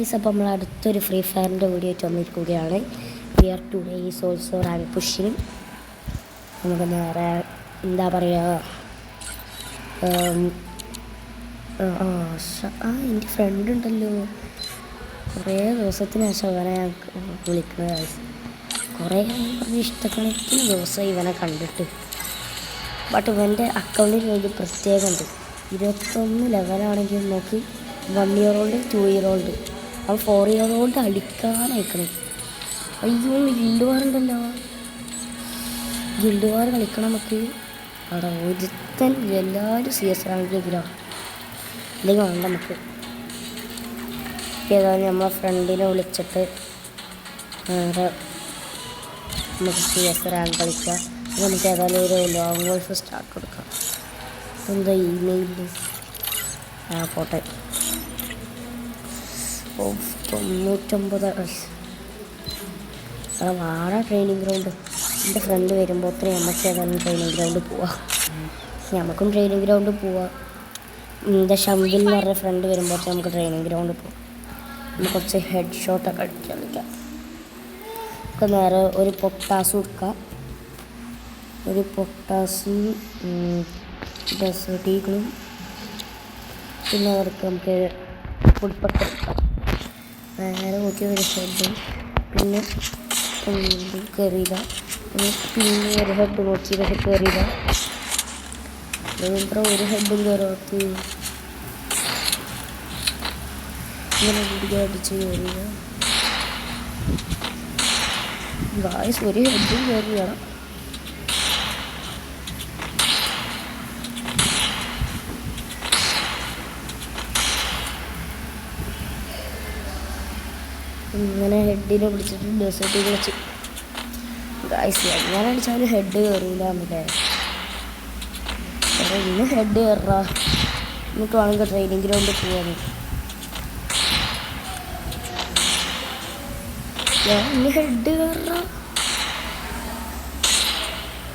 Guys, അപ്പോൾ നമ്മൾ അടുത്തൊരു ഫ്രീ ഫയറിൻ്റെ വീഡിയോ ആയിട്ട് വന്നിരിക്കുകയാണ്. We're today is also rank pushing. നമുക്ക് നേരെ എന്താ പറയുക, എൻ്റെ ഫ്രണ്ട് ഉണ്ടല്ലോ, കുറേ ദിവസത്തിന് ശേഷം ഇവനെ ഞാൻ വിളിക്കുന്നത് ഗൈസ്. കുറേ ഇഷ്ടക്കണക്കിന് ദിവസം ഇവനെ കണ്ടിട്ട്. ബട്ട് ഇവൻ്റെ അക്കൗണ്ടിൽ ഒരു പ്രത്യേകമുണ്ട്. 21 ലെവലാണെങ്കിൽ നോക്കി 1 ഇയർ ഓൾഡ് 2 ഇയർ ഓൾഡ് അവൻ 4 ഇയർ ഓൾഡ് അടിക്കാനയക്കണം. അയ്യോ, ഗിൽഡ് വാർ ഉണ്ടല്ലോ, ഗിൽഡ് വാർ കളിക്കണം നമുക്ക്. അവിടെ ഒരുത്തൻ എല്ലാവരും CS റാങ്കിലെങ്കിലാണ്, അല്ലെങ്കിൽ വേണ്ട നമുക്ക്. ഏതായാലും നമ്മളെ ഫ്രണ്ടിനെ വിളിച്ചിട്ട് വേറെ നമുക്ക് CS റാങ്ക് കളിക്കാം. നമുക്ക് ഏതായാലും ഒരു ലോങ് വോൾഫ് സ്റ്റാർട്ട് കൊടുക്കാം. എന്താ ഇമെയിലിൽ പോട്ടെ. 950 വാട ട്രെയിനിങ് ഗ്രൗണ്ട്. എൻ്റെ ഫ്രണ്ട് വരുമ്പോൾ നമുക്ക് ഏതായാലും ട്രെയിനിങ് ഗ്രൗണ്ട് പോവാം. നമുക്കും ട്രെയിനിങ് ഗ്രൗണ്ട് പോവാം. എൻ്റെ ഷംബിൽ എന്ന് പറഞ്ഞ ഫ്രണ്ട് വരുമ്പോൾ നമുക്ക് ട്രെയിനിങ് ഗ്രൗണ്ട് പോവാം. നമുക്ക് കുറച്ച് ഹെഡ് ഷോട്ടൊക്കെ കളിക്കാം. നമുക്ക് നേരെ ഒരു പൊട്ടാസ് കൊടുക്കാം. ഒരു പൊട്ടാസും ഡെസേർട്ടീകളും പിന്നെ അവർക്ക് നമുക്ക് ഫുഡ്പട്ട് എടുക്കാം. നേരെ നോക്കി ഒരു ഹെഡ്, പിന്നെ കയറിയില്ല, പിന്നെ ഒരു ഹെഡ് നോക്കി പക്ഷെ കയറിയില്ല. ഇത്ര ഒരു ഹെഡും കയറാത്ത ഇങ്ങനെ അടിച്ച് കയറിയില്ല ഗായ്സ്. ഒരു ഹെഡും കയറിയാണ്. ഇങ്ങനെ ഹെഡിനെ പിടിച്ചിട്ട് ഡെസേർട്ട് വെച്ച് ഗായ്സ് എങ്ങനെ അടിച്ചാലും ഹെഡ് കയറിയില്ലാന്നില്ലേ. ഇന്ന് ഹെഡ് കയറാ, നമുക്ക് വേണമെങ്കിൽ ട്രെയിനിങ് ഗ്രൗണ്ടിൽ പോവാണ്. ഇന്ന് ഹെഡ് കയറാ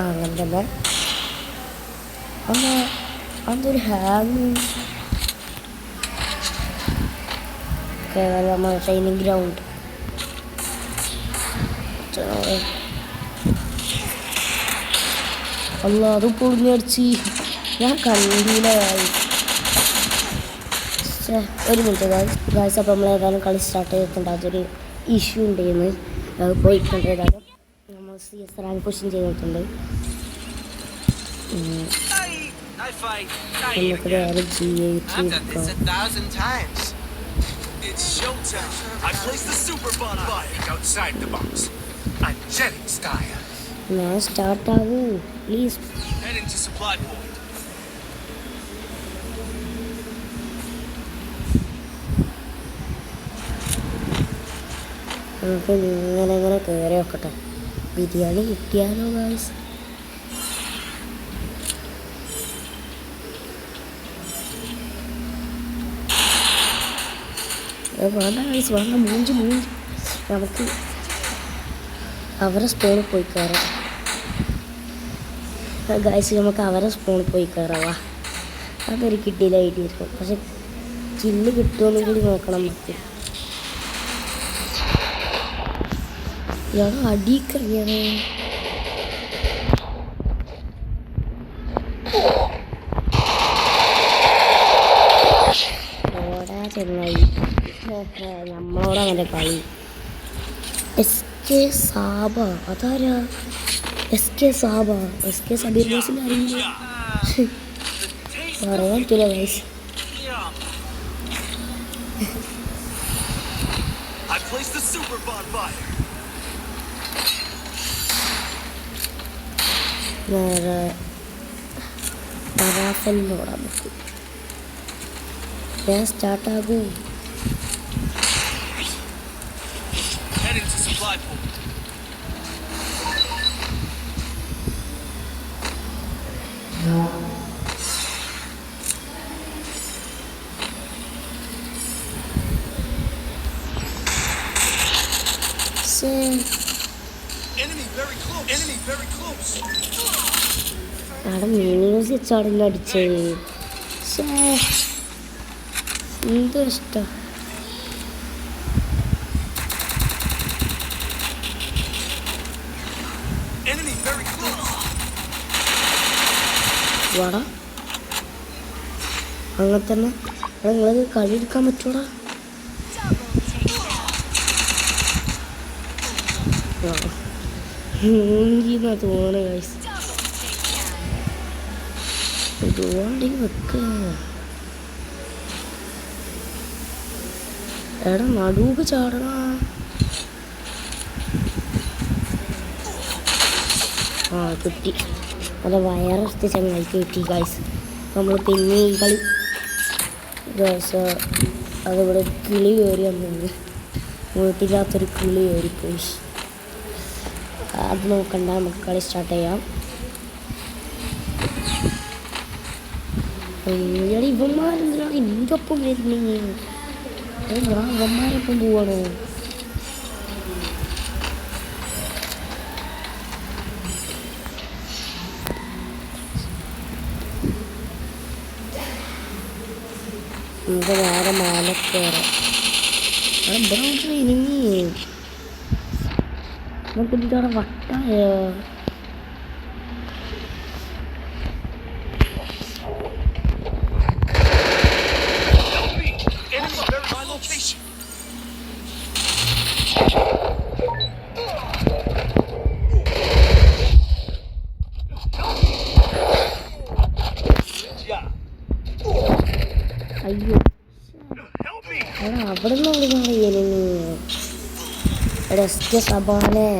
അങ്ങനെ തന്നെ. അതൊരു ഹാങ്. നമ്മൾ ട്രെയിനിങ് ഗ്രൗണ്ട് അല്ല, അത് പൊളിഞ്ഞടിച്ച് ഞാൻ കണ്ടില്ല. ഒരു മിനിറ്റ് ഗായ്സ്, അപ്പോൾ നമ്മൾ ഏതായാലും കളി സ്റ്റാർട്ട് ചെയ്തിട്ടുണ്ട്. അതൊരു ഇഷ്യൂ ഉണ്ടായിരുന്നു, അത് പോയിട്ടുണ്ട്. ഏതായാലും നമ്മൾ CS റാങ്ക് പുഷിങ് ചെയ്തിട്ടുണ്ട്. നമുക്ക് വേറെ GH It's showtime. I placed the super bonfire outside the box. I'm jetting style. Now start ആവൂ please. Heading to supply point. നമുക്ക് ഇങ്ങനെ കയറി നോക്കട്ടെ. ബിരിയാണി കിട്ടിയാലോ ഗായ്സ്. വേണ്ട ഗൈസ്, വേണ്ട. മൂഞ്ച് നമുക്ക് അവരെ സ്പോണിൽ പോയി കയറാം ഗൈസ്. നമുക്ക് അവരെ സ്പോണിൽ പോയി കയറാവാ. അതൊരു കിട്ടിയില്ല ഐഡിയ ആയിരിക്കും, പക്ഷെ കില്ല് കിട്ടുമെന്നും കൂടി നോക്കണം നമുക്ക്. ഞാൻ അടി കഴിയണേ. ഓടാ ചെങ്ങായി, നമ്മളോട് അങ്ങനെ കളി. SK സാബ, അതാരാ? SK സാബ, SK സബീർ ബോസിൻ്റെ അറിയില്ല, പറയാൻ പറ്റില്ല ഗൈസ്. വേറെ പറാഫലിനോടാ നമുക്ക്. ഞാൻ സ്റ്റാർട്ടാകൂ. അവിടെ മ്യൂസിക് വെച്ചാണ് അടിച്ചേ. എന്ത് ഇഷ്ടം. വാടാ അങ്ങനെ തന്നെ നിങ്ങളത് കളി എടുക്കാൻ പറ്റൂടാ. മൂന്നാ തോന്നുന്നു ഗൈസ്. ഇതുകൊണ്ട് വെക്ക എടാ നടുവ് ചാടണ. ആ കിട്ടി. അത് വയറെടുത്ത് ചങ്ങായിക്ക് കിട്ടി ഗൈസ്. നമ്മൾ പിന്നെ ഈ കളി ഗൈസ് അതിവിടെ കിളി കയറി വന്നു. വീട്ടില്ലാത്തൊരു കിളി കയറിപ്പോയി. അത് നോക്കണ്ട, നമുക്ക് കളി സ്റ്റാർട്ട് ചെയ്യാം. ഇവന്മാരെന്തിനാണ് എൻ്റെ ഒപ്പം വരുന്നേ? ഞാൻ ഇവന്മാരൊപ്പം പോവാണോ? നമുക്ക് നേരെ മാല കയറാം. ഇനി നമുക്ക് ഇതിൻ്റെ വട്ടായ അയ്യോ എടാ അവിടെ നിന്ന് വിളിക്കാൻ കഴിയുന്നു. എടാ എസ് സബാനെ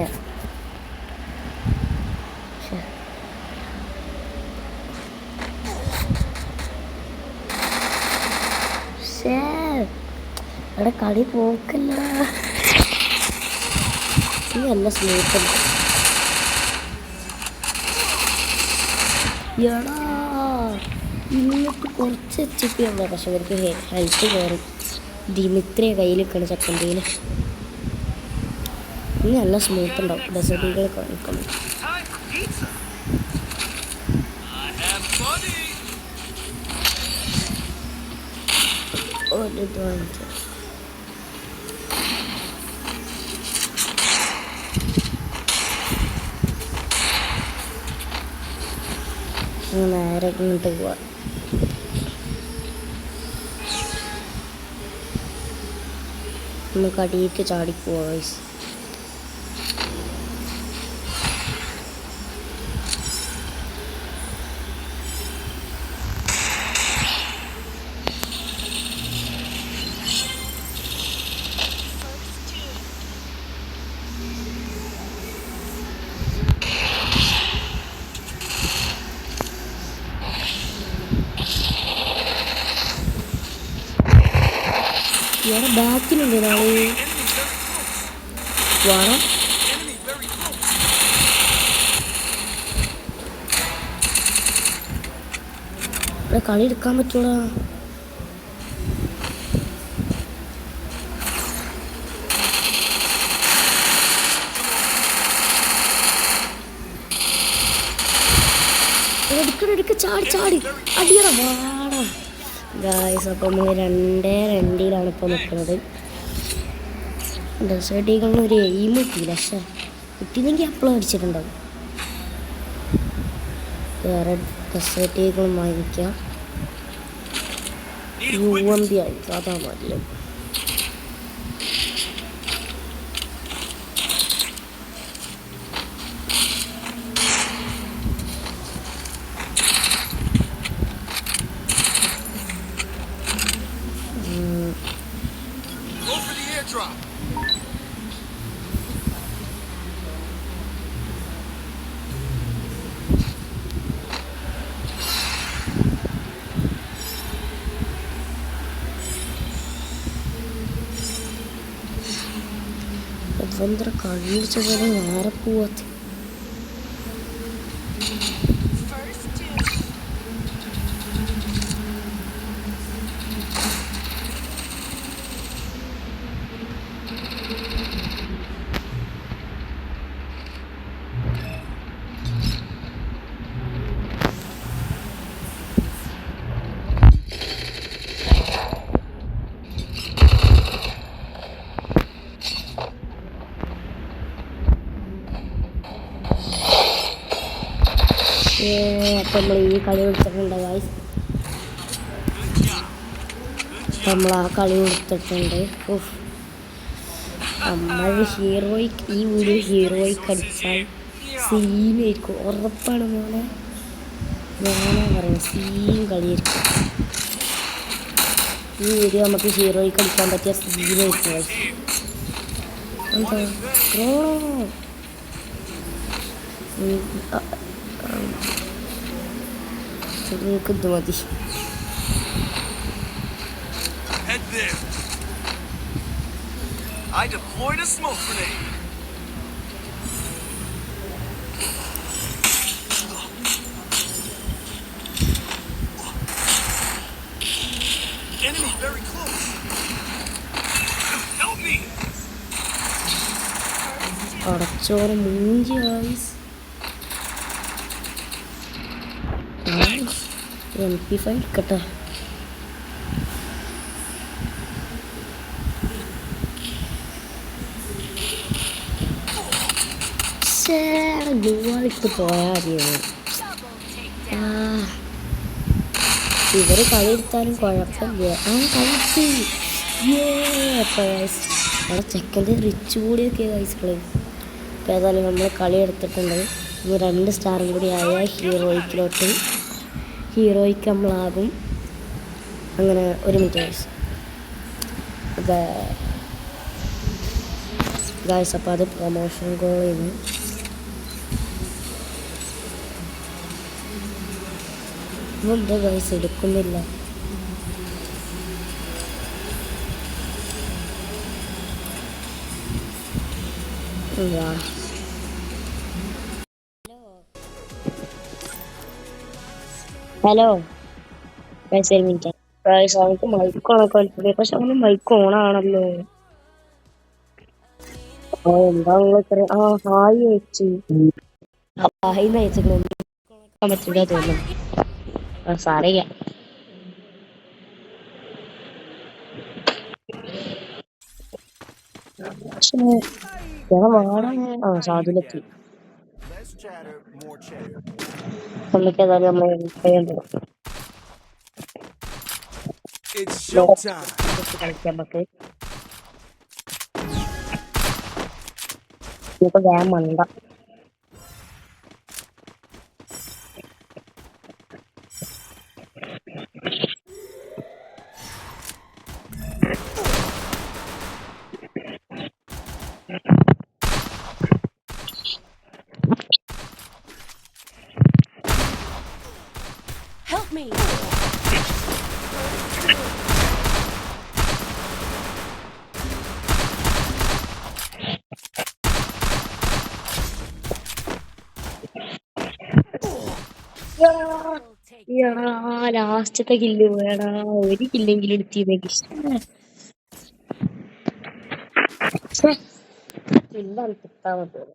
എടാ കളി പോക്കല്ല. നീ നല്ല സ്മൂത്ത്. എടാ ഇന്നിട്ട് കുറച്ച് എച്ച് ഉള്ള പക്ഷെ അവർക്ക് ഹെൽത്ത് കയറും. ദിമിത്രിയെ കയ്യിലേക്കാണ് ചക്കൻ്റെയിൽ. ഇനി നല്ല സ്മൂത്ത് ഉണ്ടാവും. ഡെസേർട്ടുകൾ കാണിക്കണം. നേരെ ഇങ്ങോട്ട് പോവാ. നമുക്ക് അടിയിലേക്ക് ചാടിപ്പോവാ ഗൈസ്. ഇവിടെ ബാക്കിലുണ്ട് ഒരാള്. വാടാ ഇവിടെ കളി എടുക്കാൻ പറ്റൂടാ. എടുക്ക ചാടി ചാടി അടിയറ വാടാ ഗായ്സ്. അപ്പം 2-2 ഇപ്പോൾ നിൽക്കുന്നത്. ഡെസേർട്ടികളിന് ഒരു എയിം കിട്ടിയില്ല. പക്ഷേ കിട്ടിയില്ലെങ്കിൽ അപ്പോഴും അടിച്ചിട്ടുണ്ടാവും. വേറെ ഡെസേർട്ടികളും വാങ്ങിക്കാം. UMP ആയിരിക്കും, അതാ മതി. സ്വന്തം കഴിച്ച പോലെ നേരെ പോവാത്ത. അപ്പം നമ്മൾ ഈ കളി കൊടുത്തിട്ടുണ്ട് ഗൈസ്. നമ്മൾ ആ കളി കൊടുത്തിട്ടുണ്ട്. നമ്മൾ ഹീറോയ്ക്ക് ഈ വീഡിയോ ഹീറോയ്ക്ക് അടിച്ചാൽ സീനായിരിക്കും, ഉറപ്പാണ് മോനെ. ഞാനാ പറയുന്നത്, സീൻ കളിയായിരിക്കും ഈ വീഡിയോ. നമുക്ക് ഹീറോയ്ക്ക് അടിക്കാൻ പറ്റിയ സീനായിരിക്കും ഗൈസ്. എന്താ നിങ്ങൾക്ക് ഇത് മതി. Head there. I deployed a smoke grenade. Enemy very close. Help me. അടച്ചോറ് മൂഞ്ചി ഗൈസ്. MP5 എടുക്കട്ടെ. ഗോളിട്ട് പോയാൽ ഇവര് കളി എടുത്താലും കുഴപ്പമില്ല. കളിച്ച് അവിടെ ചെക്കൻ്റെ റിച്ച് കൂടിയൊക്കെ ഗൈസുകള്. ഇപ്പം ഏതായാലും നമ്മൾ കളി എടുത്തിട്ടുണ്ട്. ഇനി 2 സ്റ്റാറും കൂടി ആയ ഹീറോയ്ക്ക് നമ്മളാകും. അങ്ങനെ 1 മിനിറ്റ് ഗൈസ്. അപ്പോൾ അത് പ്രൊമോഷൻ ഗോളിന് എന്താ ഗൈസ് എടുക്കുന്നില്ല. Hello guys, 1 minute guys. അവർക്ക് മൈക്ക് ഓണൊക്കെ കളിച്ചില്ലേ, പക്ഷെ അവന് മൈക്ക് ഓണാണല്ലോ. എന്താ നിങ്ങൾ ഹായ് വെച്ച് ഹായ് അയച്ചിട്ട് പറ്റില്ല തോന്നുന്നു. സാറിയ ഞാൻ സാധുലെത്തി. നമുക്ക് ഏതായാലും നമ്മൾ കളിക്കാം. നമുക്ക് ഇപ്പൊ വേഗം മണ്ട. Help me. ലാസ്റ്റത്തെ കില്ല് വേടാ. 1 കില്ലെങ്കിലും എടുത്തിരുന്നെങ്കിൽ കില്ലാണ് കിട്ടാൻ പറ്റുള്ളൂ.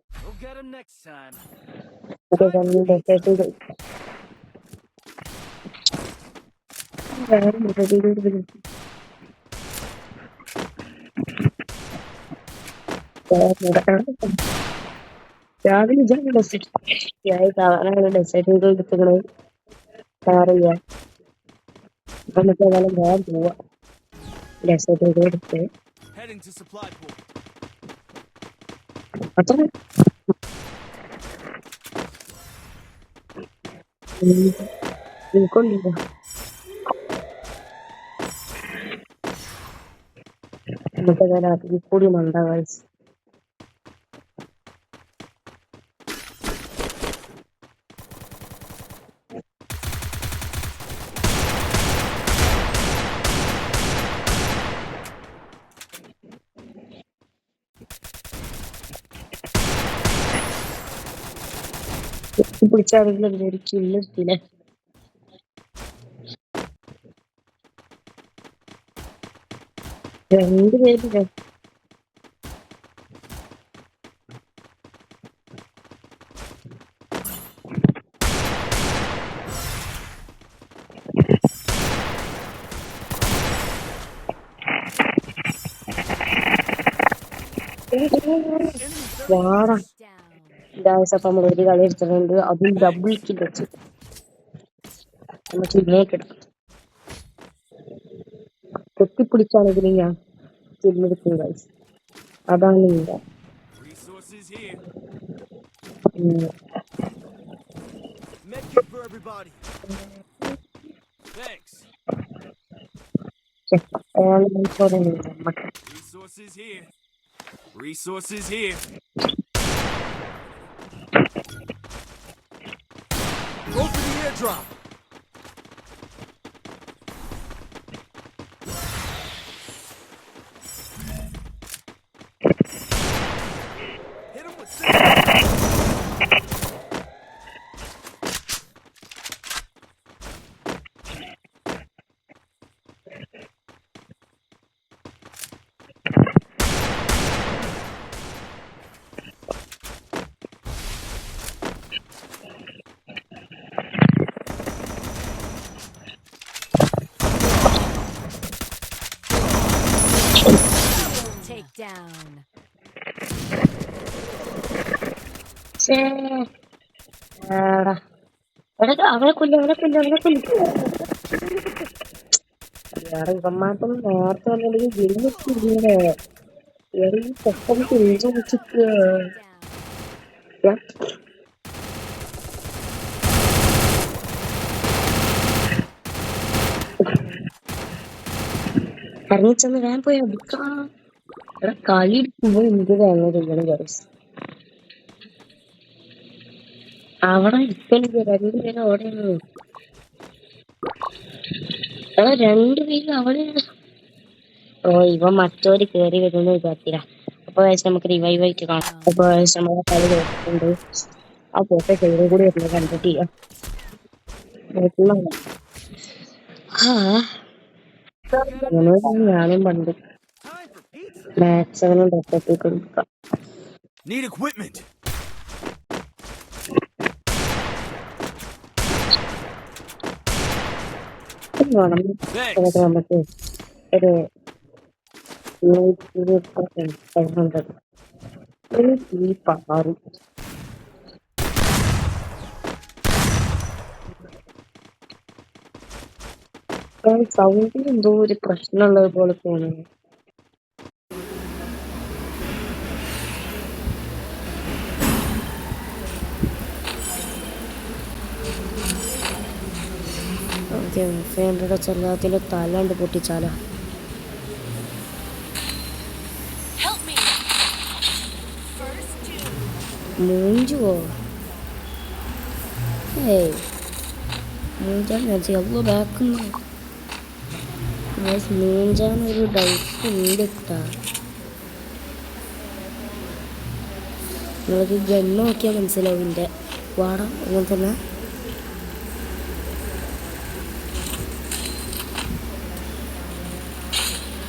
രാവിലെ ഡെസേർട്ട് എടുത്തുകള് കാറില്ല. നമുക്ക് ഏതായാലും വേഗം പോവാ. ഡെസേർട്ട് എടുത്ത് അത്ര നിൽക്കൊണ്ടില്ല. നമുക്ക് ഏതായാലും അതിൽ കൂടി മണ്ട വയസ്സ്. പിടിച്ചാണെങ്കിലും ഒരു കില്ലെടുത്തില്ലേ. രണ്ടുപേരില്ലേ വാടാ. ഗായ്സ് അപ്പം നമ്മൾ ഒരു കളി എടുത്തിട്ടുണ്ട്, അതും ഡബിൾ കിൽ വെച്ച്. നമുക്ക് ഇതിലേക്ക് എടുക്കാം. കെട്ടിപ്പിടിച്ചാണെങ്കിലും ഞാൻ തിരിഞ്ഞെടുക്കും ഗായ്സ്. അതാണ് ഇവിടെ. Resources here. ഉം. Medkit for everybody. Thanks. ശ്ശെ, അയാള് മനസ്സോടെ നമുക്ക് Resources here. Resources here. Go for the airdrop. Hit him with six. Takedown. ശ്ശേ. ആടാ. എടാ, അവനെ കൊല്ലും. വേറെ ഇവന്മാർക്കും നേരത്തെ വന്നില്ലെങ്കിൽ ജയിലില്ലേ. എടാ ഈ പൊക്കം തിരിച്ചു വെച്ചിട്ട് Down. ഇറങ്ങിച്ചെന്ന് വേഗം പോയി എടുക്കാം. എടാ കളി എടുക്കുമ്പോ എനിക്ക് തേങ്ങ ചെയ്യണം ഗൈസ്. അവിടെ ഇരിക്കണില്ല, രണ്ടുപേരും അവിടെയാണ്. എടാ രണ്ടുപേരും അവിടെയാണ്. ഓ ഇവ മറ്റോര് കേറി വരുമെന്ന് വിചാരിച്ചില്ല. അപ്പൊ നമുക്ക് റിവൈവ് ആയിട്ട് കാണാം. അപ്പൊ നമ്മളെ കളി കേട്ടിട്ടുണ്ട്. ആ പോട്ടെ ചെയ്തും കൂടി വരുന്നത് കണ്ടിട്ട് ചെയ്യാം. അങ്ങനെയാണ് ഞാനും പണ്ട് Time for pizza. മാക്സിമം ഡെപ്പൊക്കെ കൊടുക്കാം. Need equipment. Thanks. നമുക്ക് ഒരു 500 ഒരു ഈ പാറും സൗണ്ടിൽ എന്തോ ഒരു പ്രശ്നമുള്ളത് പോലെ തോന്നുന്നു. ഫാൻ്റെ ചെല്ലാത്തിന്റെ തലാണ്ട് പൊട്ടിച്ചാലോ. Help me. First two. മൂഞ്ചുവോ? ഏയ് മൂഞ്ചാൻ ഞാൻ ചെല്ലോ ബാക്കുന്നു. മൂഞ്ചാനൊരു ഡൗട്ട് ഉണ്ട് കേട്ടാ. നിങ്ങൾക്ക് ഗണ്ണ് നോക്കിയാൽ മനസ്സിലാവും ഇതിൻ്റെ വാട അങ്ങനെ തന്നെ.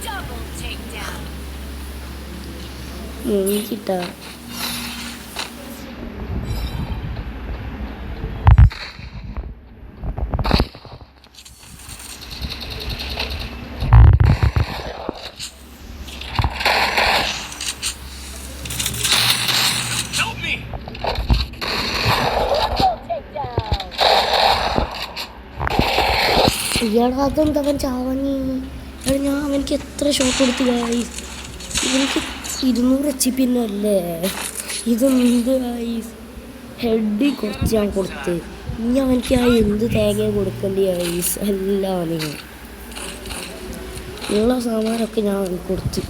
Double takedown. മൂഞ്ചിട്ടാ. Help me. ഇയാളെ അതെന്താ അവൻ ചാവണി? എടാ ഞാൻ അവനിക്ക് എത്ര ഷോട്ട് കൊടുത്തു ഗൈസ്. ഇവനിക്ക് 200 HP അല്ലേ. ഇതെന്ത് ഗൈസ്, ഹെഡിൽ കുറച്ച് ഞാൻ കൊടുത്ത്. ഇനി അവനിക്ക് ആ എന്ത് തേങ്ങ കൊടുക്കേണ്ടി ഗൈസ്. എല്ലാം നിങ്ങൾ ഉള്ള സാമാനൊക്കെ ഞാൻ അവനിക്ക് കൊടുത്ത്.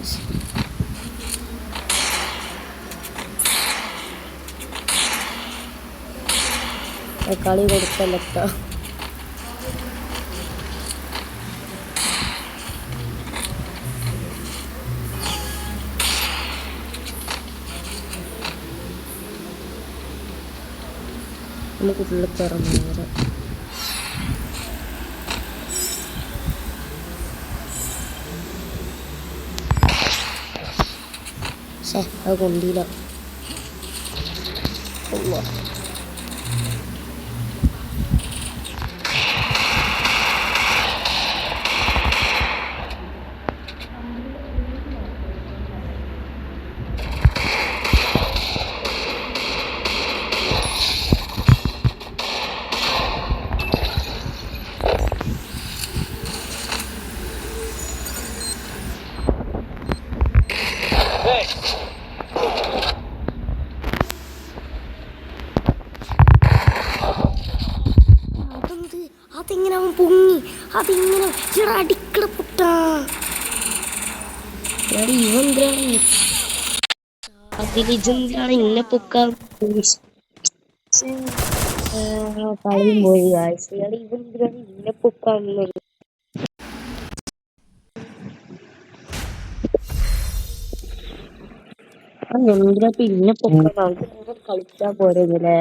കളി കൊടുക്കല്ലട്ടോ. നമുക്ക് ഫുള്ള് തുറന്നു അത് കൊണ്ടില്ല. അതിങ്ങനെ അടിക്കട പൊട്ടാ. ഇവന്തിനാണ് അതിലിജെന്തിനാണ് ഇന്നെ പൊക്കാൻ കളിയും പോയി ഗായ്സ്. ഇവന്തിനാണ് ഇന്നെ പൊക്കാന്നുള്ളത്. എന്തിനാ പിന്നെ പൊക്കാൻ കളിച്ചാ പോരെങ്കിലേ.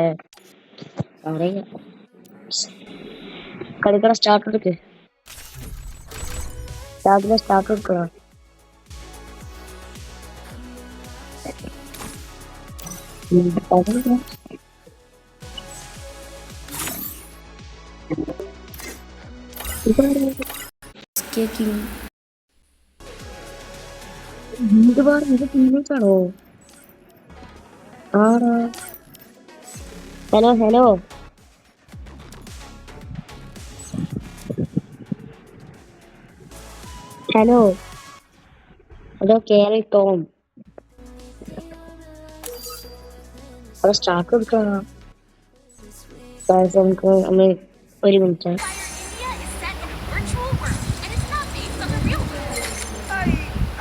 അറിയാം കളിക്കട സ്റ്റാർട്ട് എടുക്ക്. രാവിലെ സ്റ്റാർട്ട് എടുക്കണം. ടീമേറ്റാണോ? ആടാ. ഹലോ ഹലോ ഹലോ ഹലോ കേറി ടോം. അത് സ്റ്റാർട്ട് എടുക്കണം. നമുക്ക് നമ്മൾ ഒരു minute. Fire India is set in a virtual world, and it's not based on the real world.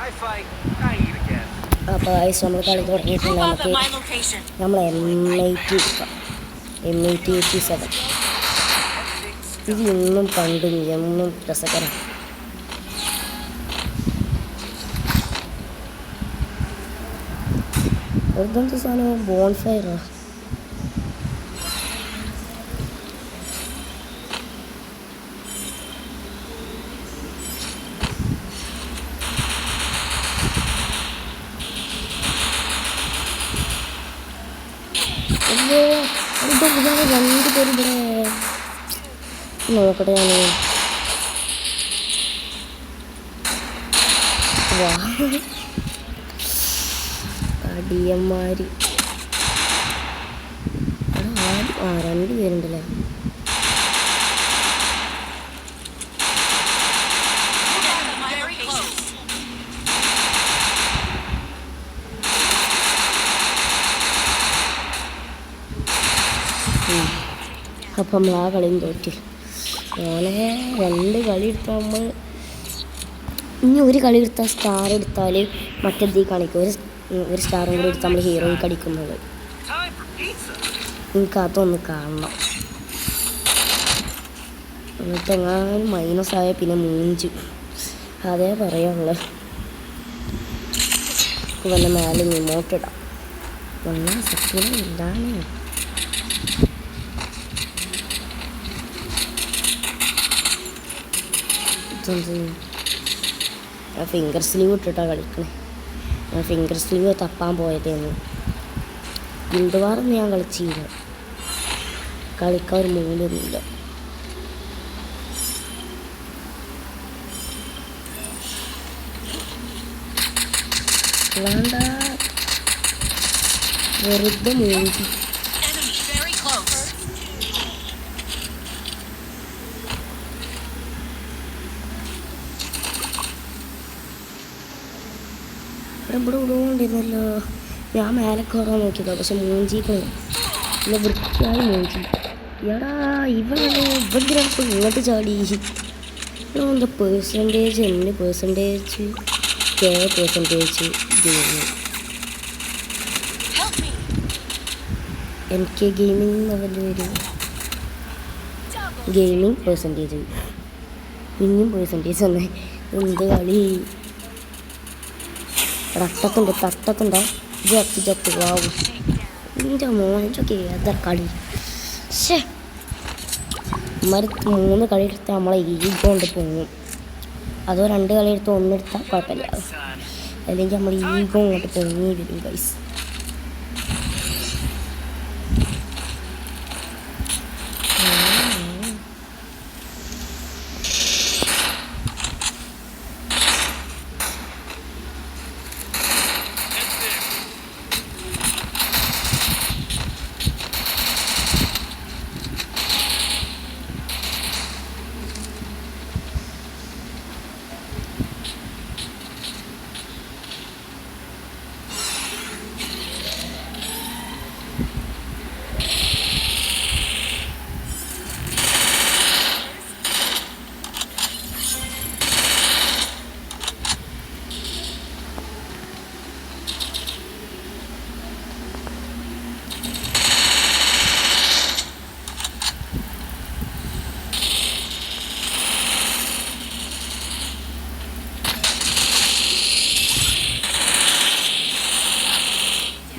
I fight. I eat again. അപ്പൊ നമ്മൾ കളി തുടങ്ങിയിട്ട് നമുക്ക് location. നമ്മൾ M8087 ഇത് ഇന്നും പണ്ടും എന്നും രസകരം. ഇതെന്ത് സാധനം? ബോൺഫയറാ? അയ്യോ രണ്ട് പേര് ഇവിടെ. നോക്കട്ടെ ഞാൻ. അടിയന്മാര് രണ്ട് പേരുണ്ടല്ലേ. അപ്പം നമ്മൾ ആ കളിയും തോറ്റി. അങ്ങനെ രണ്ട് കളി എടുത്താൽ നമ്മൾ ഇനി ഒരു കളി എടുത്താൽ സ്റ്റാർ എടുത്താൽ മറ്റേത് കാണിക്കും. ഒരു സ്റ്റാറും കൂടി എടുത്താൽ നമ്മൾ ഹീറോയ്ക്ക് അടിക്കുന്നത്. എനിക്ക് അതൊന്ന് കാണണം. എന്നിട്ട് എങ്ങാനും മൈനസ് ആയ പിന്നെ മൂഞ്ച്. അതേ പറയാനുള്ളത്. വല്ല മേലെ ഇമോട്ടിടാം. ഒന്നും സത്യം ഇല്ലാന്ന്. ഞാൻ ഫിംഗർ സ്ലീവ് ഇട്ടിട്ടാണ് കളിക്കണേ. ഞാൻ ഫിംഗർ സ്ലീവ് തപ്പാൻ പോയതേന്ന്. ഗിൽഡ് വാറൊന്നും ഞാൻ കളിച്ചില്ല. കളിക്കാൻ ഒരു മൂലൊന്നുമില്ല. വേണ്ട വെറുതെ മൂഞ്ചി. ഇവിടെ വിടുകൊണ്ടിരുന്നല്ലോ. ഞാൻ മേലെ കയറാൻ നോക്കിയതോ, പക്ഷെ മൂഞ്ചിക്കണം. പിന്നെ വൃത്തിയായി മൂഞ്ചി. എടാ ഇവന്തിനകത്ത് ഇങ്ങോട്ട് ചാടി. എന്താ percentage N percentage K percentage MK gaming ലെവലിൽ വരും. ഗെയിമിംഗ് പേഴ്സൻറ്റേജ് പിന്നെയും പേഴ്സൻറ്റേജ് തന്നെ. എന്ത് കളി. തട്ടത്തുണ്ട് ജത്ത് വാവും. എൻ്റെ മോനൊക്കെ ഏതാ കളി. ശേ മരത്ത് 3 കളി എടുത്താൽ നമ്മളെ ഈഗോ കൊണ്ട് പോകും. അതോ 2 കളി എടുത്ത് 1 എടുത്താൽ കുഴപ്പമില്ല. അല്ലെങ്കിൽ നമ്മൾ ഈഗോ കൊണ്ട് പൊങ്ങി വരും ഗൈസ്.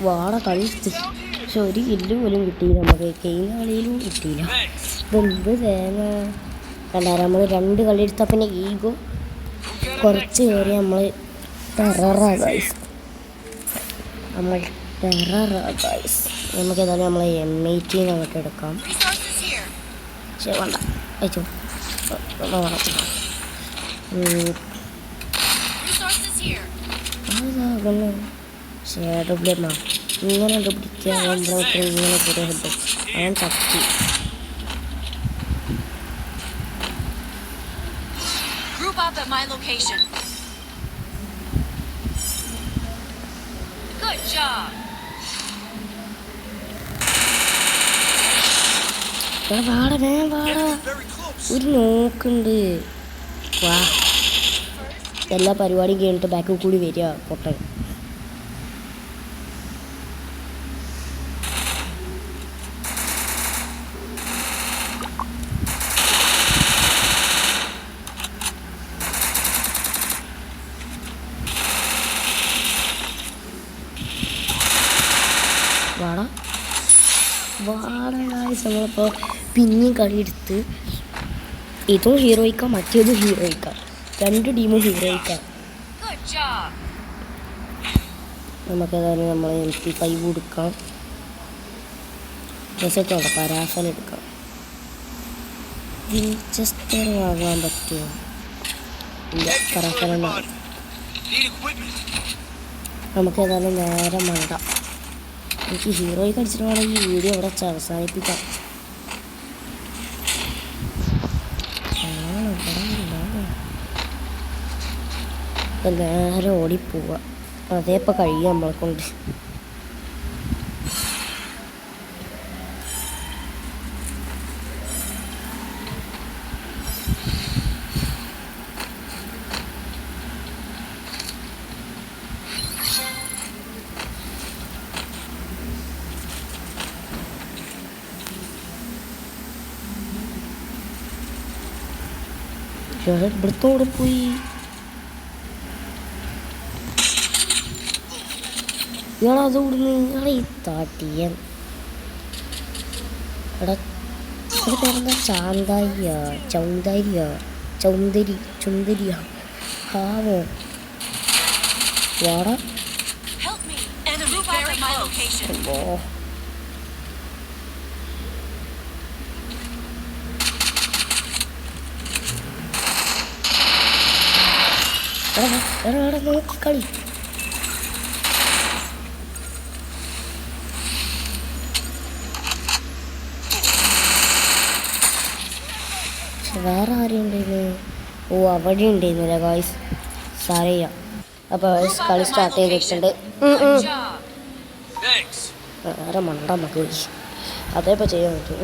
വാട കളിച്ച് പക്ഷെ ഒരു കില്ല് പോലും കിട്ടിയില്ല നമുക്ക് കഴിഞ്ഞ കളിയിലും കിട്ടിയില്ല. ഇതെന്ത് തേങ്ങ കണ്ടാൽ നമ്മൾ 2 കളി എടുത്താൽ പിന്നെ ഈഗോ കുറച്ച് കയറി നമ്മൾ ടെററാ ഗൈസ്. നമ്മൾ ടെററാ ഗൈസ്. നമുക്ക് ഏതായാലും നമ്മളെ M18 അങ്ങോട്ട് എടുക്കാം. Resources here. പക്ഷേ വേണ്ട അയച്ചോ വേണം. Resources here. അതാകണം ഷേഡോ ബ്ലേഡാ ഇങ്ങനെ പിടിക്കുക ഇങ്ങനെ ചെറിയ ഹെഡ് അവൻ ചത്തി. Group up at my location. Good job. Vada vada Very close. ഒരു നോക്കുണ്ട്. വാ എല്ലാ പരിപാടിയും കഴിഞ്ഞിട്ട് ബാക്കിൽ കൂടി വരിക പൊട്ടൻ. വാട വാട നമ്മളിപ്പോൾ പിന്നെയും കളിയെടുത്ത് ഇതും ഹീറോയിക്കാം മറ്റേതും ഹീറോയിക്കാം 2 ടീമും ഹീറോയിക്കാം. Good job. നമുക്കേതായാലും നമ്മൾ MP5 കൊടുക്കാം. റിസൾട്ട് ഉണ്ട് പരാഫൽ എടുക്കാം. വിൻചെസ്റ്റർ വാങ്ങാൻ പറ്റുമോ? ഇല്ല പരാഫലുണ്ടാവും. Need equipment. നമുക്കേതായാലും നേരെ മണ്ട. എനിക്ക് ഹീറോയ്ക്ക് അടിച്ചിട്ട് വേണം ഈ വീഡിയോ ഇവിടെ വെച്ച് അവസാനിപ്പിക്കാം. നേരെ ഓടിപ്പോവുക അതേ ഇപ്പം കഴിയുക നമ്മളെ കൊണ്ട്. ഇവിടുത്തോടെ പോയി ഇയാളത് ഇവിടുന്ന് ഇയാളെ ഈ താട്ടിയൻ എടാ ഇത് പേരെന്താ ചാന്താരിയ ചുന്ദരിയ ഹാവോ വാടാ. Help me. Enemy very at my location. ഓ എടാ നോക്കി കളി. വേറെ ആരും ഉണ്ടായിരുന്നു? ഓ അവിടെ ഉണ്ടായിരുന്നില്ല ഗായ്സ്. സാരയ്യ. അപ്പോൾ കളി സ്റ്റാർട്ട് ചെയ്തിട്ടുണ്ട്. Good job. Thanks. വേറെ മണ്ട നമുക്ക് അതേപ്പോൾ ചെയ്യാൻ പറ്റും.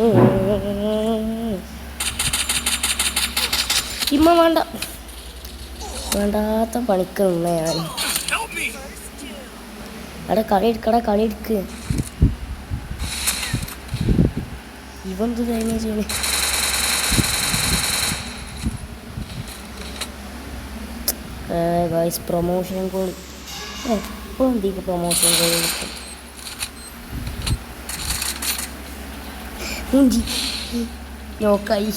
ഇമ്മ വേണ്ടാത്ത പണിക്ക് നിന്ന ഞാൻ. Help me. എടാ കളി എടുക്ക്. ഇവന്ത് കഴിഞ്ഞ ചെയ്യണേ. ഗൈസ് പ്രൊമോഷൻ കോൾ എപ്പോൾ എന്തൊക്കെ പ്രൊമോഷൻ കോൾ കിട്ടും. നോക്കായി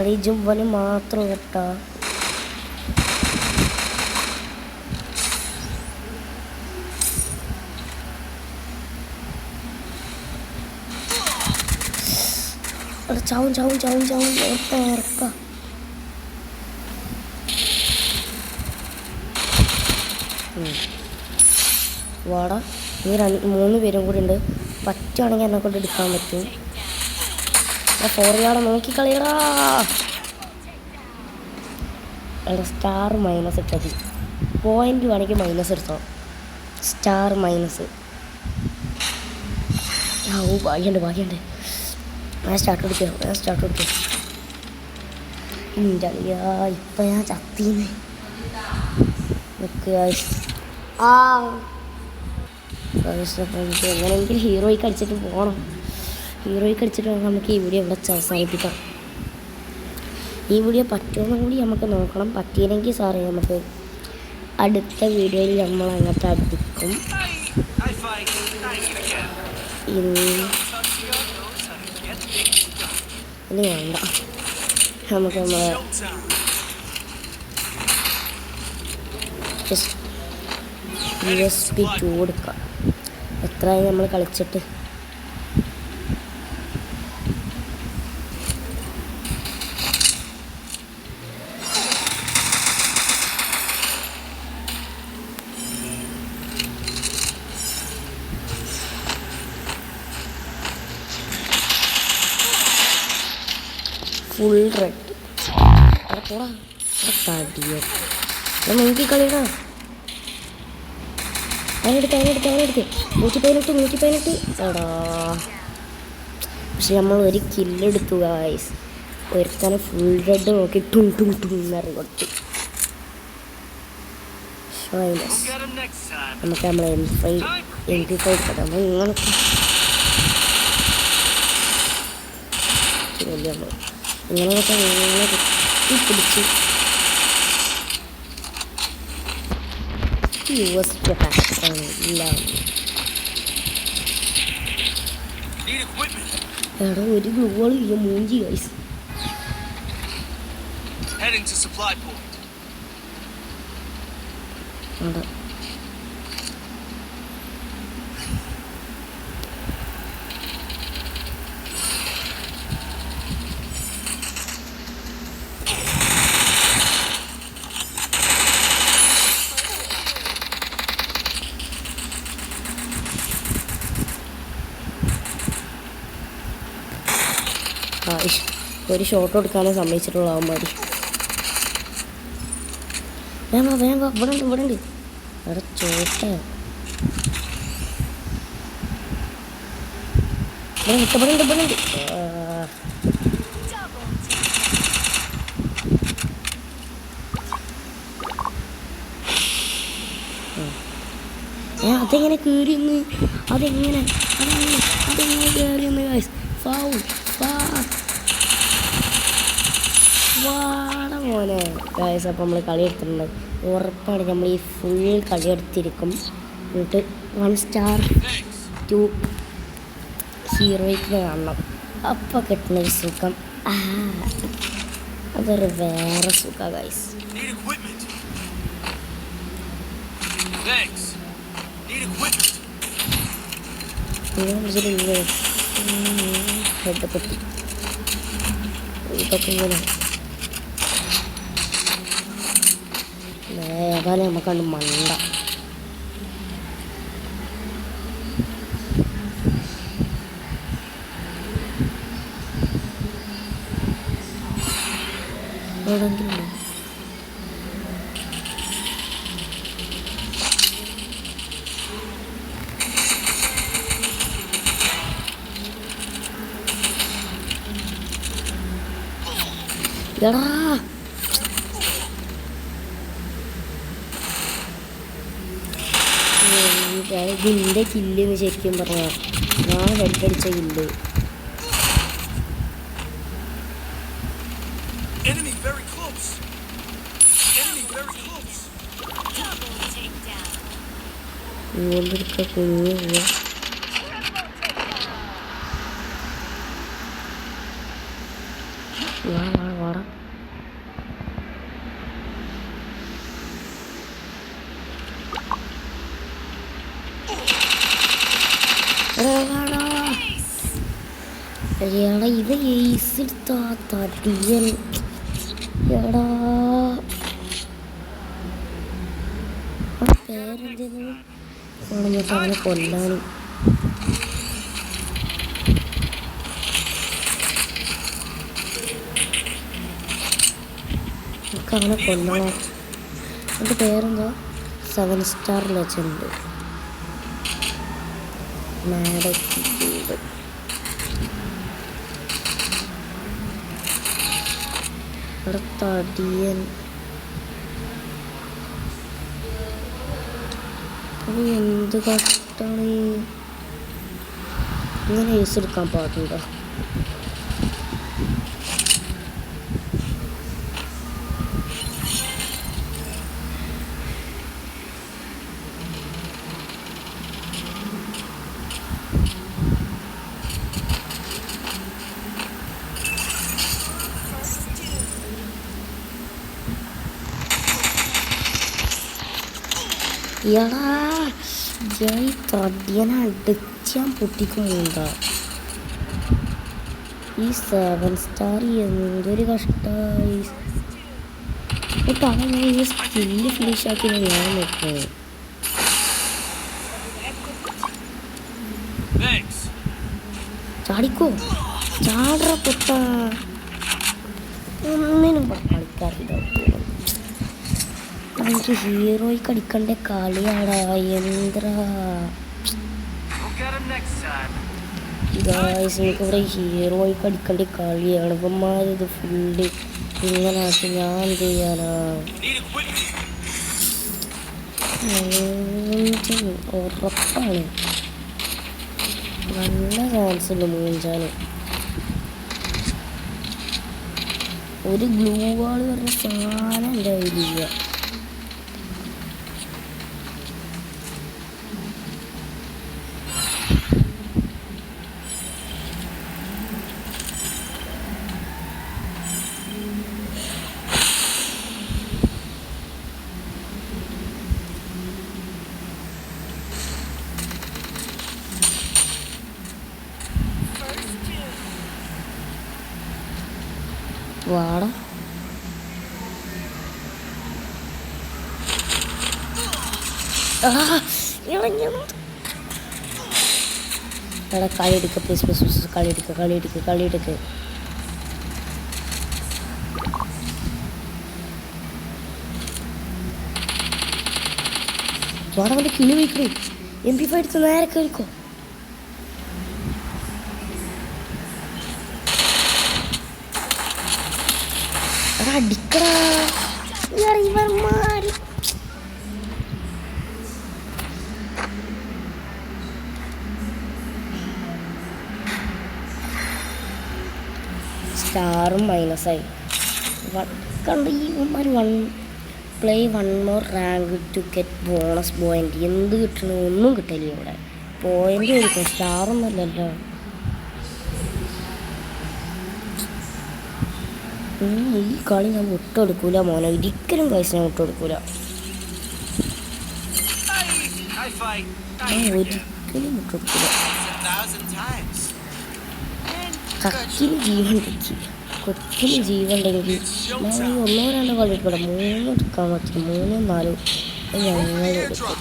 എടീ ജുവന് മാത്രം കേട്ടാ. ചാവും ഉറപ്പാ. വാടാ നീ 3 പേരും കൂടി ഉണ്ട്. പറ്റുവാണെങ്കിൽ എന്നെ കൊണ്ട് എടുക്കാൻ പറ്റും. ഫോറിയാളെ നോക്കിക്കളിയടാ. എടാ സ്റ്റാർ മൈനസ് ഇട്ടത് പോയിന്റ് വേണമെങ്കിൽ മൈനസ് എടുത്തോ. സ്റ്റാർ മൈനസ് ഓ ഭാഗ്യമുണ്ട്. ഞാൻ സ്റ്റാർട്ട് കൊടുക്കുക. ഇൻ്റെ അളിയാ ഇപ്പം ഞാൻ ചത്തീന്ന് നിൽക്കുക. എങ്ങനെയെങ്കിലും ഹീറോയ്ക്ക് അടിച്ചിട്ട് പോകണം. ഹീറോയ്ക്ക് അടിച്ചിട്ട് നമുക്ക് ഈ വീഡിയോ ഇവിടെ അവസാനിപ്പിക്കാം. ഈ വീഡിയോ പറ്റുമെന്നും കൂടി നമുക്ക് നോക്കണം. പറ്റിയില്ലെങ്കിൽ സാറേ നമുക്ക് അടുത്ത വീഡിയോയിൽ നമ്മൾ അങ്ങോട്ട് അടിക്കും. I fight. I eat again. ഇനി വേണ്ട, നമുക്ക് നമ്മളെ Showtime. USB2 കൊടുക്കാം. എത്രയായി നമ്മൾ കളിച്ചിട്ട്? Full red. അവിടെ പോടാ, തടിയോ നോക്കി കളിയടാ. അതിനെടുത്ത് 118 എടാ. പക്ഷെ നമ്മൾ ഒരു കില്ലെടുത്തു ഗായ്സ്. ഒരുത്തനെ ഫുൾ റെഡ് നോക്കി ടും എന്നറി കൊടുത്തു. Get him next time. നമുക്ക് നമ്മളെ MP5 എടുക്കാം. നമ്മൾ ഇങ്ങനെ ഇങ്ങനെയൊക്കെ ഇങ്ങനെ പിടിച്ച് ആണ് എല്ലാം. Need equipment. എടാ ഒരു ഗ്ലൂവോളും ഇല്ല മൂഞ്ചി guys. Heading to supply point. അവിടെ ഒരു ഷോട്ട് കൊടുക്കാനേ സമ്മതിച്ചിട്ടുള്ള അവന്മാർ. വേഗം ഇവിടെ ഉണ്ട് അവിടെ ചോട്ട ഇവിടെ ഉണ്ട്. അതെങ്ങനെ കയറിയെന്ന് അതെങ്ങനെ കയറിയെന്ന് ഗൈസ്. ഫൗൾ വാട മോനെ ഗൈസ്. അപ്പോൾ നമ്മൾ കളി എടുത്തിട്ടുണ്ട്. ഉറപ്പാണ് നമ്മൾ ഈ ഫുൾ കളി എടുത്തിരിക്കും. എന്നിട്ട് 1 സ്റ്റാർ 2 ഹീറോയ്ക്ക് കാണണം. അപ്പം കിട്ടുന്നൊരു സുഖം അതൊരു വേറെ സുഖം guys. Need equipment. Thanks. Need equipment. Head പൊട്ടി ഇതൊക്കെ ഇങ്ങനെ ഏതായാലും നമുക്കണ്ട് മണ്ട. എവിടെങ്കിലും എടാ ഇതിൻ്റെ കില്ലെന്ന് ശരിക്കും പറഞ്ഞാൽ ഞാൻ ഹെഡടിച്ച kill. Enemy very close. Double takedown. ഇങ്ങോട്ടൊക്കെ കുഞ്ഞു പോവാ. വാടാ എടാ ഇത് ഏസെടുത്താ തടിയൻ. എടാ പേരെന്തേന്ന് ഉണങ്ങിട്ട് അവനെ കൊല്ലാനും. നമുക്ക് അവനെ കൊല്ലണം. എൻ്റെ പേരെന്താ? 7 സ്റ്റാർ ലെജൻഡ് മാഡക്കിഡ്. അവിടെ തടിയൻ. എന്ത് കഷ്ടാണ് ഇങ്ങനെ ഏസ് എടുക്കാൻ പാടുണ്ടോ? എടാ ജയ് തടിയനെ അടിച്ചാൻ പൊട്ടിക്കുന്നുണ്ടാ. ഈ 7 സ്റ്റാർ എന്തൊരു കഷ്ടമായി. ഇപ്പം അവൻ ഈ സ്കില്ല് ഫിനിഷ് ആക്കി ഞാൻ നോക്കുന്നത്. ചാടിക്കോ ചാട പൊട്ട. ഒന്നിനും കളിക്കാറില്ല. എനിക്ക് ഹീറോയ്ക്ക് അടിക്കണ്ട കളിയാടാ എന്താ ഗായ്സ്. എനിക്കിവിടെ ഹീറോയ്ക്ക് അടിക്കണ്ട കളിയാണ്. ഇവന്മാരിത് ഫുള്ള് ഇങ്ങനെ ആക്കി ഞാൻ എന്ത് ചെയ്യാനാ. ഉറപ്പാണ് നല്ല ചാൻസ് ഉണ്ട് മൂഞ്ചാൻ. ഒരു ഗ്ലൂ വാൾ പറഞ്ഞ സാധനം എൻ്റെ കയ്യിലില്ല. വാട എടാ കളി എടുക്ക പ്ലീസ് പ്ലീസ് കളി എടുക്ക. വാട വന്ന് കിളി വയ്ക്കണേ. MP5 എടുത്ത് നേരെ കഴിക്കോ. അടിക്കടാ ഇവന്മാര്. സ്റ്റാറും മൈനസായി കണ്ട്. ഈ ഇവന്മാർ play 1 more rank to get bonus point. എന്ത് കിട്ടണ ഒന്നും കിട്ടില്ല ഇവിടെ. പോയിന്റ് കൊടുക്കും, സ്റ്റാറൊന്നുമല്ലല്ലോ. ഈ കളി ഞാൻ വിട്ടെടുക്കൂല മോനെ, ഒരിക്കലും പൈസ ഞാൻ വിട്ടെടുക്കൂല. ഒരിക്കലും വിട്ടെടുക്കൂല. കക്കിന് ജീവൻ തെറ്റി, കൊക്കിന് ജീവൻ ഉണ്ടെങ്കിൽ ഞാൻ 1-2 കളി എടുക്കൂല. 3 എടുക്കാൻ പറ്റില്ല, 3-4 ഞങ്ങൾ എടുക്കും.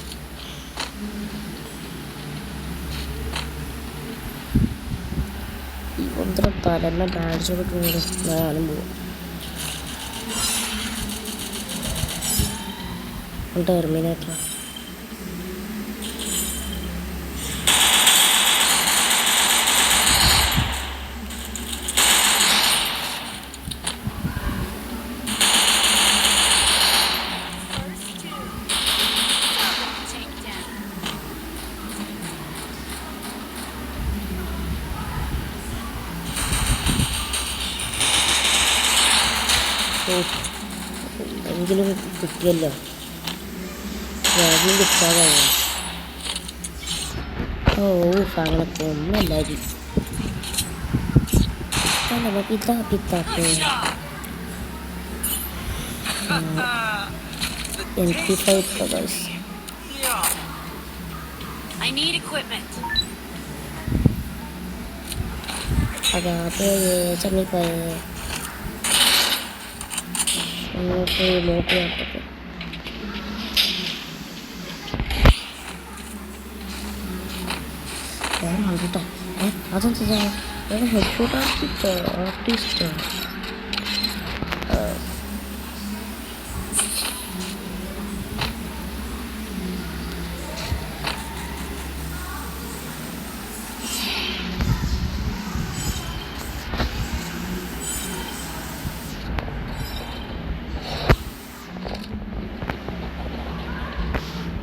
ഈ ഒന്നര തലന്നെ ബാഡ്ജൊക്കെ ഞാനും പോകും. ടെർമിനേറ്റർ എന്തെങ്കിലും കിട്ടിയല്ലോ, വേഗം കിട്ടാതെ. ഓ അങ്ങനത്തെ ഒന്നല്ലായിരിക്കും. MP5 guys. I need equipment. Agak cemil kayak lock ആക്കട്ടെ. കേട്ടോ അതെന്താ ഹെഡ്ഷോട്ട് ആർട്ടിസ്റ്റ്.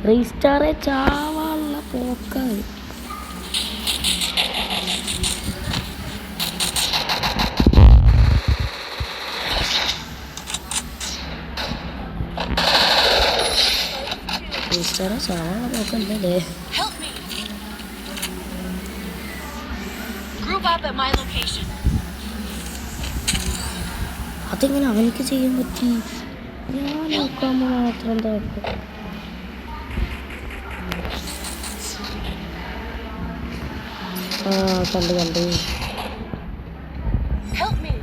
റീസ്റ്റാറെ ചാവാനുള്ള പോക്കായി. റീസ്റ്റാറെ ചാവാനുള്ള പോക്കല്ലേ. അതെങ്ങനെ അവനക്ക് ചെയ്യാൻ പറ്റി? ഞാൻ നോക്കാമോ മാത്രം എന്താ ആ കണ്ട് കണ്ട്. Help me.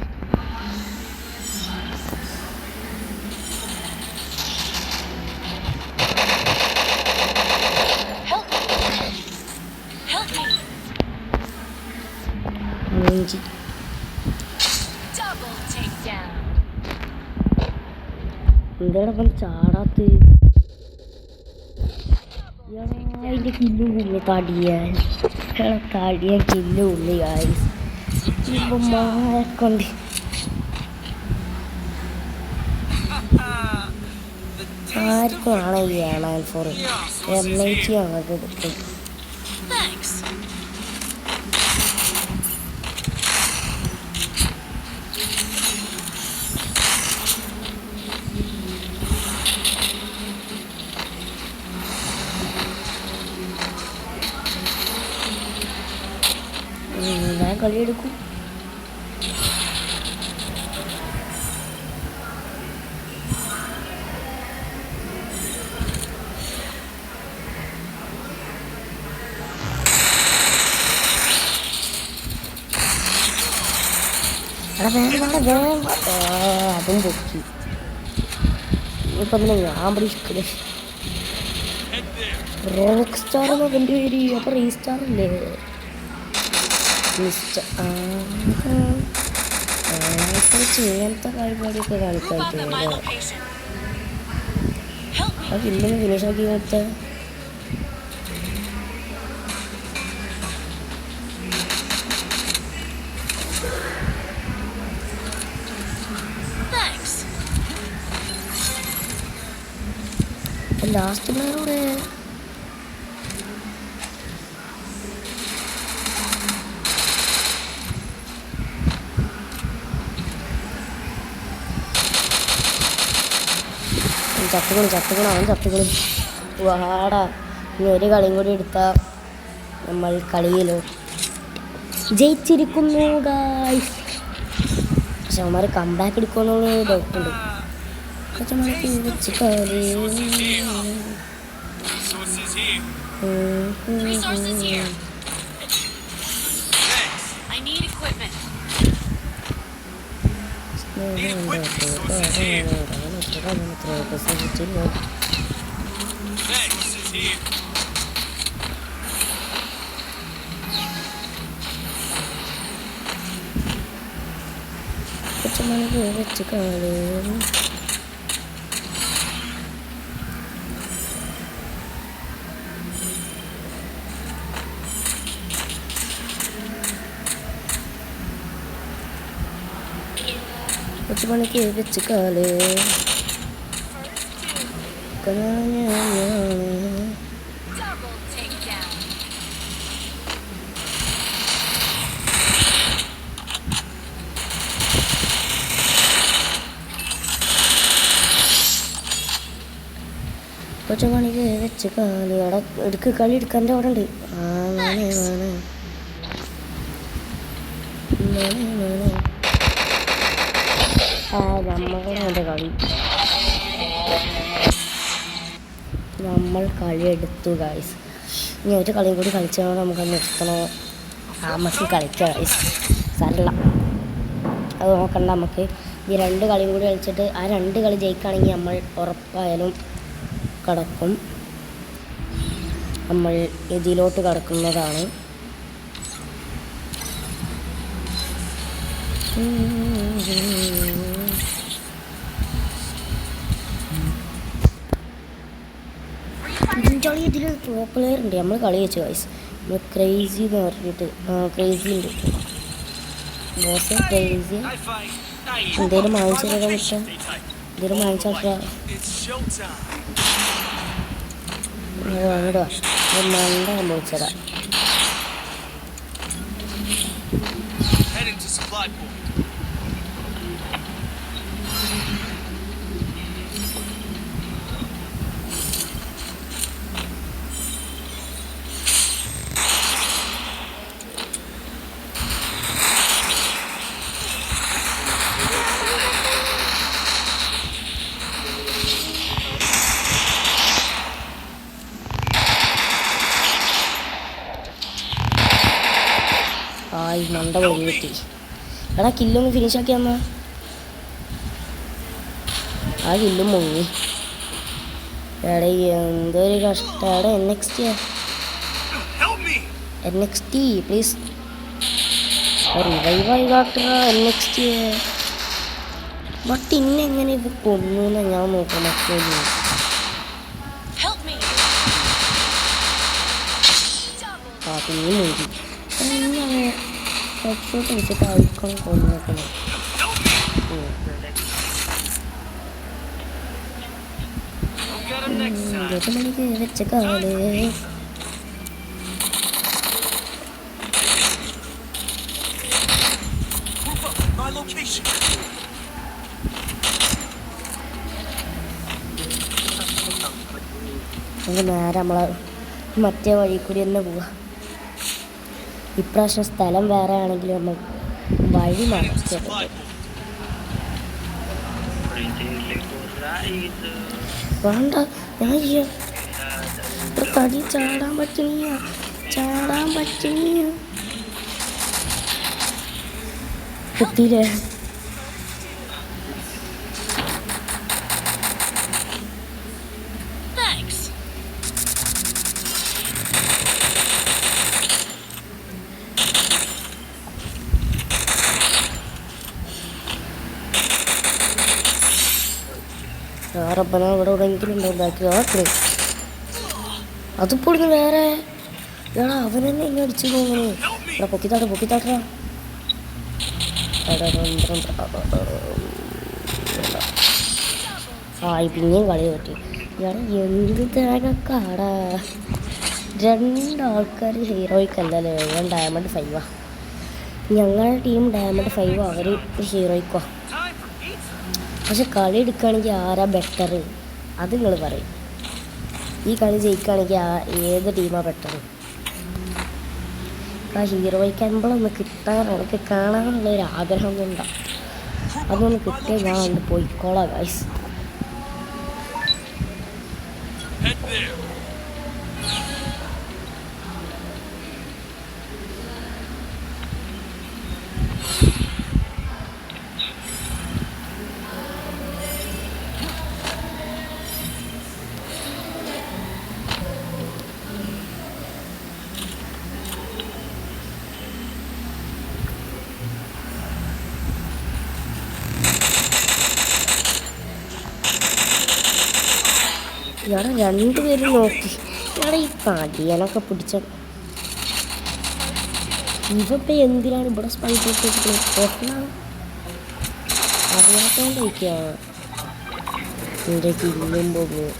Help me. Help me. മൂഞ്ചി. Double takedown. എന്താണ് അപ്പം ചാടാത്ത്? അതിൻ്റെ കില്ലും ഉള്ളു തടിയാൻ തടിയാൻ കില്ലും ഉള്ളു ഗായ്സ്. ഇപ്പം മാറക്കൊണ്ട് ആർക്കും ആണ് ഈ കാണാൻ ഫോർ M80 ഞങ്ങൾക്ക് എടുക്കും. Thanks. ഞാൻ കളിയെടുക്കും. അതും പൊക്കി. ഇപ്പം പിന്നെ ഞാൻ പിടിക്കല് റോക്ക് സ്റ്റാർ എന്നൊക്കെ എൻ്റെ പേര്. അപ്പം റീസ്റ്റാർ ഇല്ലേ മിസ്റ്റർ ഇങ്ങനത്തെ പരിപാടിയൊക്കെ കാണിക്കായിട്ട് ആ ഫിലിമിന് ഫിനിഷാക്കി കൊടുത്ത ലാസ്റ്റ് പ്ലെയറോടെ ചത്തുകളും അവൻ ചത്തുകളും. വാടാ ഇനി ഒരു കളിയും കൂടി എടുത്താൽ നമ്മൾ കളിയിലോ ജയിച്ചിരിക്കുന്നു ഗായ്സ്. പക്ഷെ അവന്മാർ കംബാക്ക് എടുക്കുമെന്നുള്ള ഡൗട്ടുണ്ട്. വെച്ച് കളി Resources here. I need equipment. വെച്ച് കളി മണിക്ക് വെച്ച് കളി Double takedown. മണിക്ക് വെച്ച് കളി അവിടെ എടുക്ക് കളി എടുക്കാൻ്റെ അവിടെ ഉണ്ട്. നമ്മളുടെ കളി നമ്മൾ കളി എടുത്തു ഗായ്സ്. ഇനി ഒരു കളിയും കൂടി കളിച്ചാൽ നമുക്ക് നിർത്തണോ? നമുക്ക് കളിക്കാം ഗായ്സ്. സാരല്ല, അത് നോക്കണ്ട. നമുക്ക് ഈ 2 കളിയും കൂടി കളിച്ചിട്ട് ആ 2 കളി ജയിക്കുകയാണെങ്കിൽ നമ്മൾ ഉറപ്പായാലും കടക്കും. നമ്മൾ ഇതിലോട്ട് കടക്കുന്നതാണ്. ഇതിൽ ടോപ്പ് പ്ലെയർ ഉണ്ട്. നമ്മൾ കളി വെച്ചു ഗൈസ്. നമ്മൾ ക്രേസി എന്ന് പറഞ്ഞിട്ട് ക്രേസി ഉണ്ട്. ബോസ് ക്രേസി എന്തേലും വാങ്ങിച്ചാൽ മിക്ക എന്തേലും വാങ്ങിച്ചാൽ വാങ്ങിടുക. മണ്ട സംഭവിച്ചതാ. Heading to supply point. മണ്ട പൊളി കിട്ടി. എടാ കില്ലൊന്ന് ഫിനിഷ് ആക്കി തന്നാ. ആ കില്ലും മുങ്ങി. എടാ എന്തൊരു കഷ്ടം. എടാ NXT പ്ലീസ് റിവൈവായി കാട്ടുക NXT. ബട്ട് ഇന്നെങ്ങനെ ഇത് കൊന്നു ഞാൻ നോക്കാം. മറ്റേ Help me. ആ പിന്നെ മുങ്ങി. ഹെഡ്ഷോട്ട് വെച്ചിട്ട് അയക്കാൻ കൊന്നേക്കണം. ഒരു മണിക്ക് വെച്ച കാല് My location. നമുക്ക് നേരെ നമ്മളെ മറ്റേ വഴി കൂടി തന്നെ പോവാം. ഇപ്രാവശ്യം സ്ഥലം വേറെ ആണെങ്കിലും നമ്മൾ വഴി മാറ്റി. വേണ്ട ഞാൻ തടി ചാടാൻ പറ്റണില്ല. കുത്തിയില്ലേ? Thanks. റബ്ബന ഇവിടെ എവിടെയെങ്കിലും ഉണ്ടാവും ബാക്കി ആക്കി. അതിപ്പോൾ ഇത് വേറെ. എടാ അവൻ തന്നെ എന്നെ അടിച്ചു തോന്നുന്നു. എടാ പൊക്കിത്താട്ടാ. പിന്നെയും കളി പറ്റി. എടാ എന്ത് തേങ്ങക്കാടാ. 2 ആൾക്കാർ ഹീറോയ്ക്കല്ലല്ലോ. ഞാൻ ഡയമണ്ട് 5 ഞങ്ങളുടെ ടീം ഡയമണ്ട് 5 അവർ ഹീറോയ്ക്കോ. പക്ഷെ കളി എടുക്കുകയാണെങ്കിൽ ആരാ ബെറ്റർ അത് നിങ്ങൾ പറയും. ഈ കളി ജയിക്കുകയാണെങ്കിൽ ഏത് ടീമാണ് ബെറ്റർ? ആ ഹീറോയ്ക്ക് അമ്പളൊന്ന് കിട്ടാൻ എനിക്ക് കാണാനുള്ളൊരു ആഗ്രഹം കൊണ്ടാണ്. അതൊന്ന് കിട്ടിയാൽ ഞാൻ ഒന്ന് പോയിക്കോളാം ഗൈസ്. ഇവിടെ 2 പേരും നോക്കി. ഇവിടെ ഈ പടിയനൊക്കെ പിടിച്ച ഇവപ്പ എന്തിനാണ് ഇവിടെ സ്പൈക്ക് വെച്ചിട്ട് അറിയാത്തോണ്ടിരിക്കുകയാണ്. എൻ്റെ കില്ലും പോകും.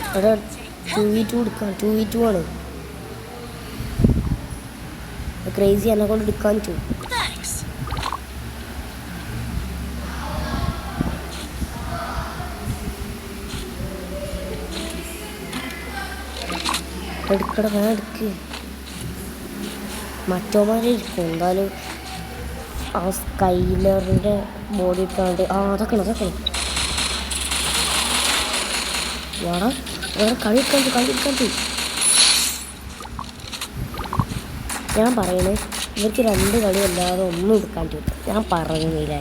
ഇവിടെ 2v2 എടുക്കാം. 2v2 ആണ്. ക്രേസി എന്നെ കൊണ്ട് എടുക്കാൻ പറ്റും. എടുക്കട ഞാൻ എടുക്ക്. മറ്റോമാരെ ഇരിക്കും എന്തായാലും. ആ സ്കൈലറിൻ്റെ ബോഡി ഇട്ടാണ്ട് അതൊക്കെ വേടാ വേറെ കളി എടുക്കാൻ ഞാൻ പറയണേ ഇവർക്ക് 2 കളി അല്ലാതെ ഒന്നും എടുക്കാൻ പറ്റും. ഞാൻ പറയുന്നില്ലേ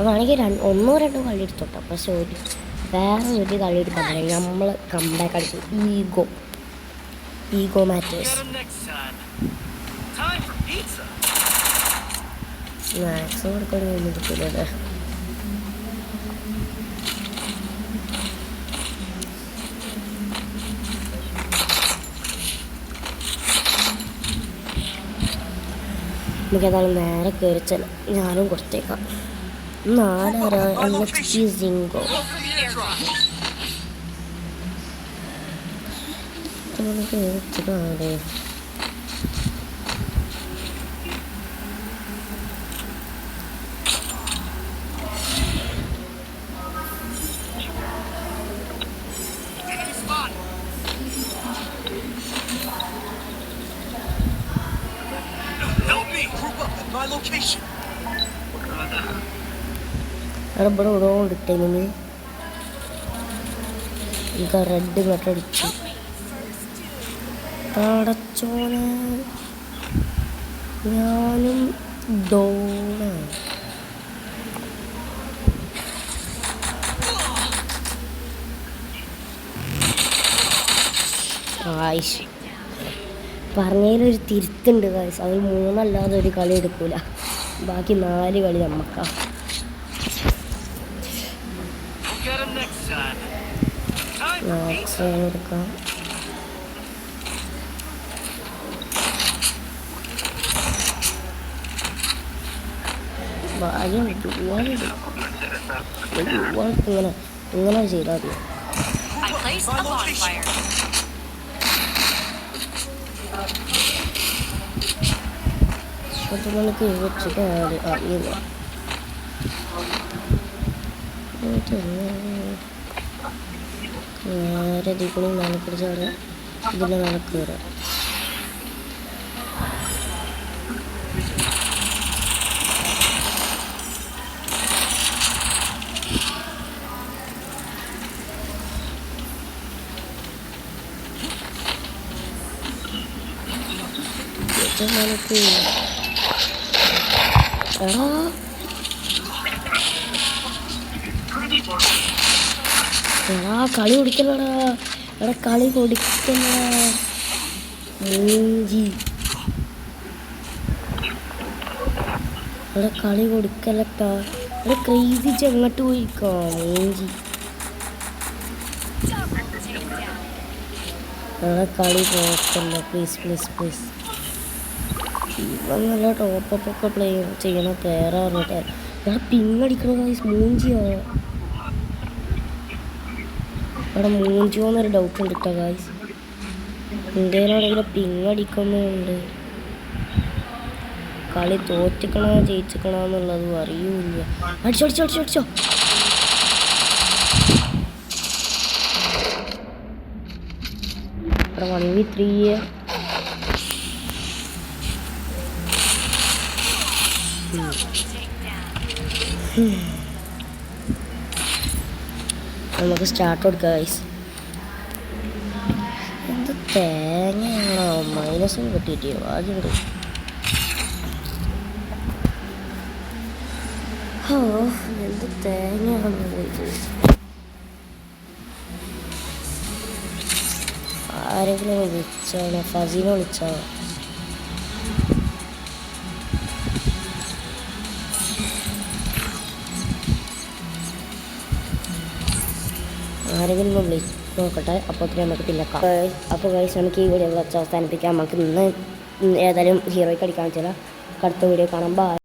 അതാണെങ്കിൽ 1-2 കളി എടുത്തോട്ടെ. പക്ഷെ വേറെ ഒരു കളി എടുക്കാൻ പറയാം. നമ്മൾ കംബാക്ക് അടിക്കും. Ego matters. സ്നാക്സ് കൊടുക്കാനൊന്നും കിട്ടില്ലല്ലേ. നമുക്കേതായാലും നേരെ കയറിച്ചാൽ ഞാനും കൊടുത്തേക്കാം. 4 NXT സിംഗോ കയറിച്ചതാണ്. അവിടെ ഇവിടെ ഓരോ ഇട്ടേന് എനിക്ക് റെഡ് മെട്ടടിച്ചു. പടച്ചോനെ ഞാനും ഡോണ്. ആയിഷ് പറഞ്ഞതിലൊരു തിരുത്തുണ്ട് ഗൈസ്. അവർ 3 അല്ലാതെ ഒരു കളി എടുക്കൂല, ബാക്കി 4 കളി നമ്മക്കാ. എടുക്കാം. ഭാഗ്യം ഇങ്ങനെ ചെയ്താൽ മതി. I placed a bonfire. മണിക്ക് വെച്ചിട്ട് അറിയില്ല. നേരെ ഇതിൽ നടപ്പിടിച്ചാണ് ഇതിൽ നടക്കുക. നമുക്ക് കളി കൊടുക്കലടാ. കളി കൊടുക്കലടാ മൂഞ്ചി. കളി കൊടുക്കലട്ടാ. ക്രേസി ചെങ്ങട്ട് പോയിക്കോ മൂഞ്ചി. കളി പോക്കല്ല പ്ലീസ് പ്ലീസ് പ്ലീസ്. ഇവൻ നല്ല ടോപ്പൊക്കെ പ്ലേ ചെയ്യണ കയറാറുണ്ട്. പിങ്ങടിക്കണ ഗൈസ് മൂഞ്ചിയോ. അവിടെ മൂഞ്ചിയോന്നൊരു ഡൗട്ട് ഉണ്ട് കേട്ടോ ഗൈസ്. ഇന്ത്യയിലാണെങ്കിൽ പിങ്ങടിക്കുന്നുണ്ട്. കളി തോറ്റിക്കണോ ജയിച്ചിക്കണോ എന്നുള്ളതും അറിയൂല. അടിച്ചോ അടിച്ചോ അടിച്ചോ അടിച്ചോ. ഇവിടെ 1v3 നമുക്ക് സ്റ്റാർട്ട് കൊടുക്കാം ഗൈസ്. എന്ത് തേങ്ങയാണോ മൈനസും കിട്ടിയിട്ട് ആദ്യമുണ്ട്. എന്ത് തേങ്ങയാണോ പോയിട്ട്. ആരെങ്കിലും വിളിച്ചാണോ? ഫസീനെ വിളിച്ചാണോ? ആരെങ്കിലും വിളിച്ച് നോക്കട്ടെ. അപ്പോൾ നമുക്ക് തില്ലക്കാം. അപ്പോൾ ഗൈസ് നമുക്ക് ഈ വീഡിയോ വെച്ച് അവസാനിപ്പിക്കാം. നമുക്ക് ഇന്ന് ഏതായാലും ഹീറോയ്ക്ക് അടിക്കാൻ വെച്ചാൽ അടുത്ത വീഡിയോ കാണാം. ബൈ.